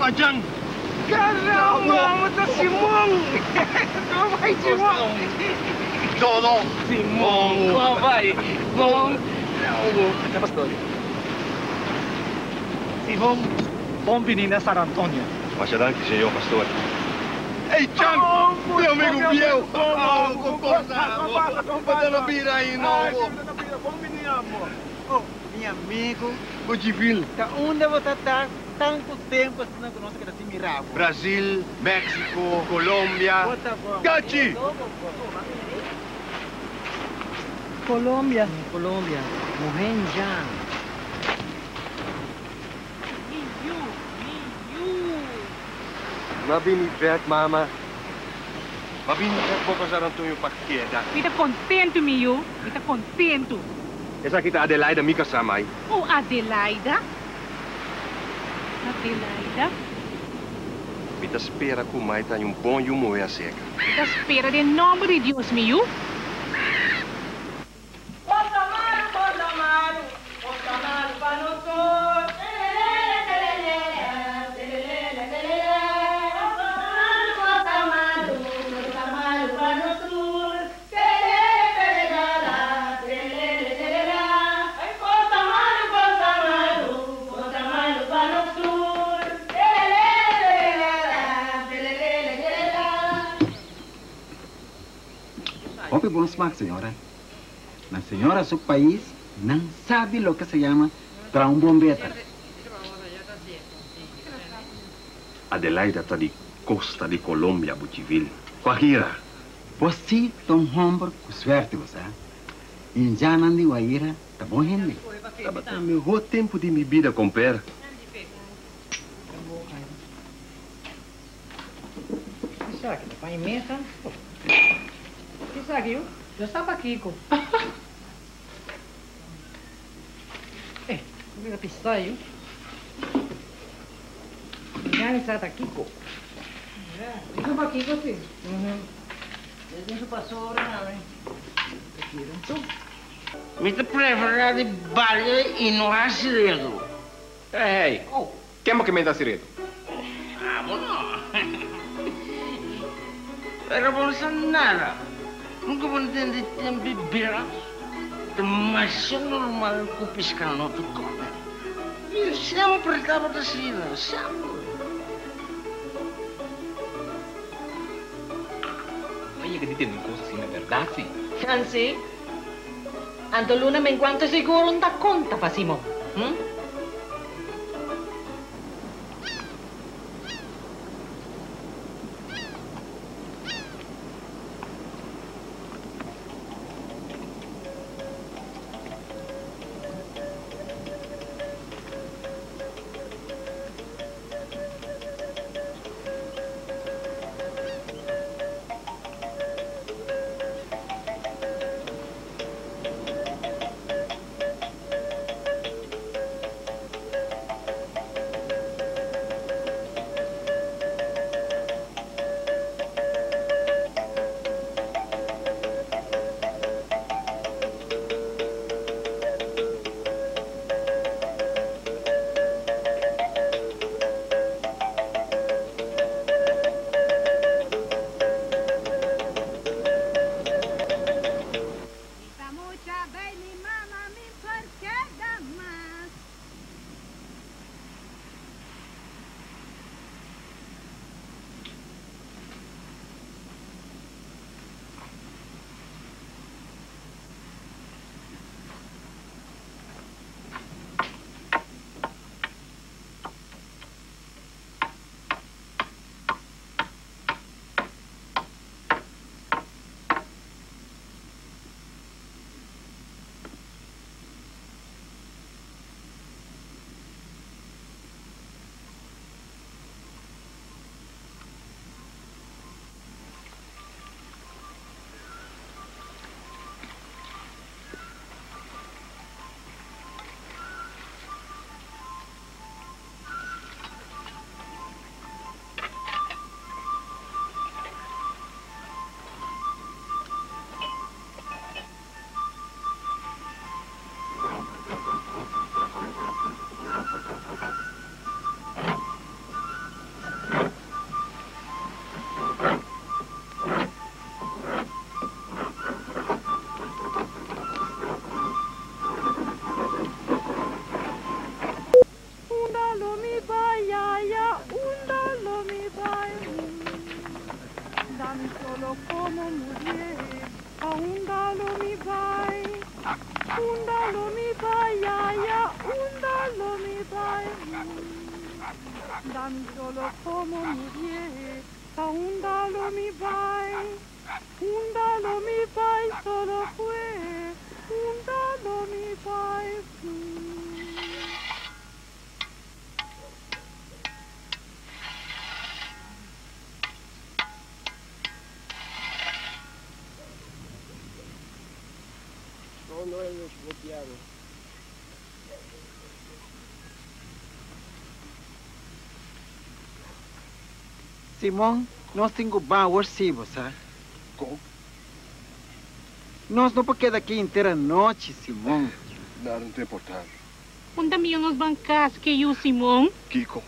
Ajang! Caramba, ito si Mong! Kabay si Mong! Dodong! Si Mong! Kabay! Mong! Ano, Pastor? Si Mong, bombini na San Antonio. Mas adelante, senhor pastor. Ei, Chang! Meu amigo fiel! Bota na bira aí, não! Oh, meu amigo, Budivil, da onde você está tanto tempo assim não conosco que assim mirava? Brasil, México, Colômbia. Gachi! Colômbia. Colômbia. Mohenjan. Mabini vet, mama. Mabini vet po sa Antonio Paquieda. Kita contento, Miu. Kita contento. Essa kita Adelaida Mika Samay. Oh, Adelaida? Adelaida? Kita espera que o mai tenha bom e moeda seca. Kita espera de nome de Deus, Miu. Houve bom smack, senhora. Na senhora, seu país não sabe o que se chama trombombeta. Adelaida está de costa de Colômbia, Butivil. Guajira. Você tom hombro com suerte, você. Em Janan de Guajira, tá bom, gente? Estava no melhor tempo de minha vida, comprar. Será que tá em mesa? Que saiu? Eu estava aqui, com. Como é que saiu? Já está aqui, com. Já, estava aqui, com você. Isso passou hora, hein? Me prefere de baile e não há segredo. Ei, quem é que me dá segredo? Vámonos. Pero por eso nada. Nunca vou entender tempo beber. Mas é normal que o piscar não te come. Eu sempre estava assim, sempre. Oye, que dicen cosas así, ¿no es verdad? Sí. Anzi, Anto Luna me enquanto sicuro non dà conta, Pasimo. Undalo mi pai, ya, undalo mi pai. Dándolo como mi vieja, undalo mi pai. Undalo mi pai solo fue, undalo mi pai fue. No hemos volteado. Simón, nós temos bom arquivo, sabe? Como? Nós não podemos quedar aqui inteira noite, Simão. Nada não tem importância. Onde miyo nos bancas que you, Simon? Kiko.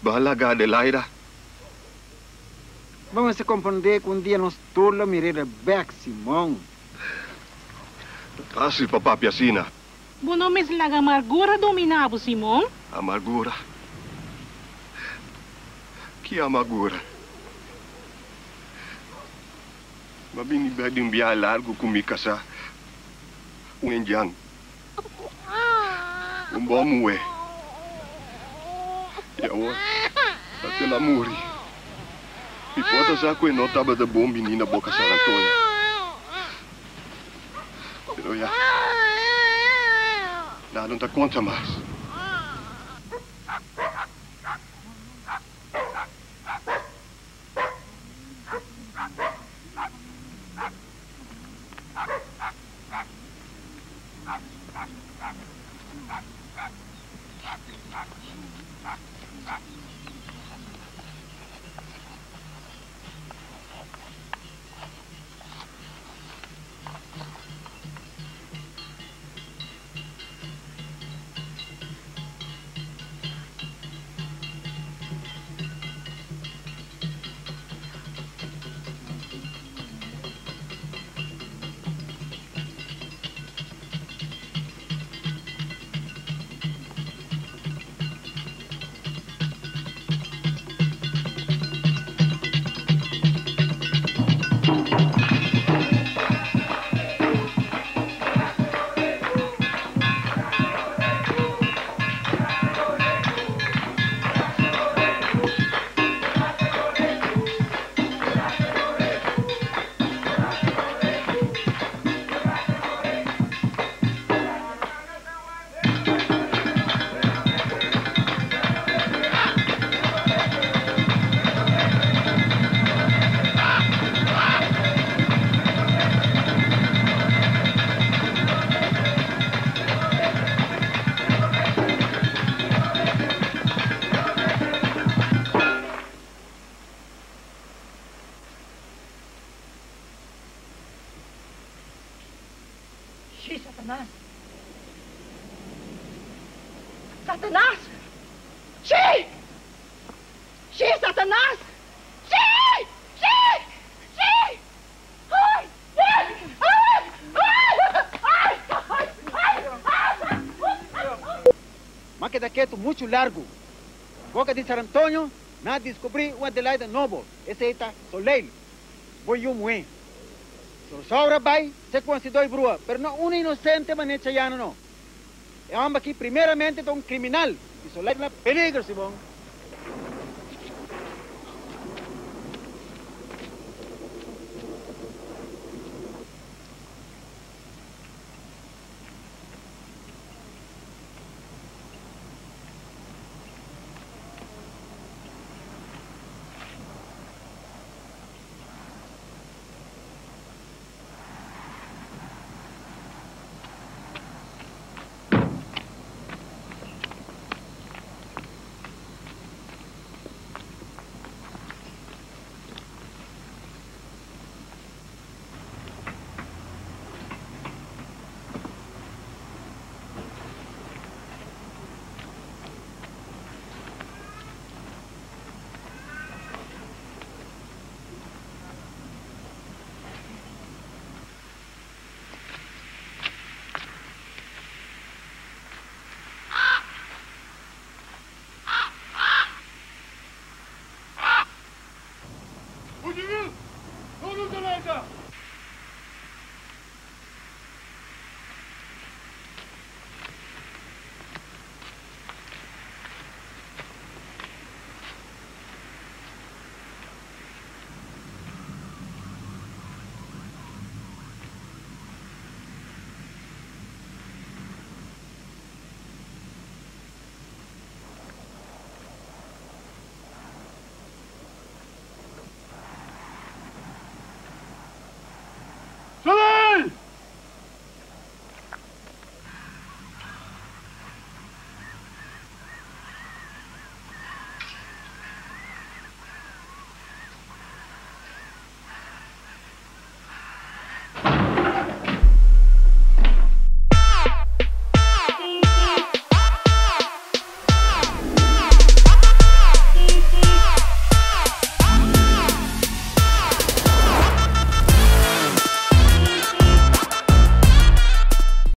Balaga Adelaida. Vamos se compreender que dia nós todos miramos back, Simão. Fácil, papá Piacina. Buno mes laga amargura dominavo, Simon? Amargura. Que amargura? Mas bem de um viagem largo comigo casar. Indiano. Bom moe. E agora, até lá morri. E pode ser que eu não estava de bom menina boca San Antônio. Pero já. Nada não dá conta mais. Sí, Satanás. ¡Satanás! ¡Sí! ¡Sí, Satanás! ¡Sí! ¡Sí! ¡Sí! ¡Ay! ¡Ay! ¡Ay! ¡Ay! ¡Ay! Mas queda quieto muito largo. Boca de San Antônio, nada descobri uma Adelaida novo. Esse aí tá Soleil. Foi um moe. Sobra vai, se considera brua, pero não um inocente maneira não. É aqui primeiramente um criminal. E Soleil é peligro, Simão.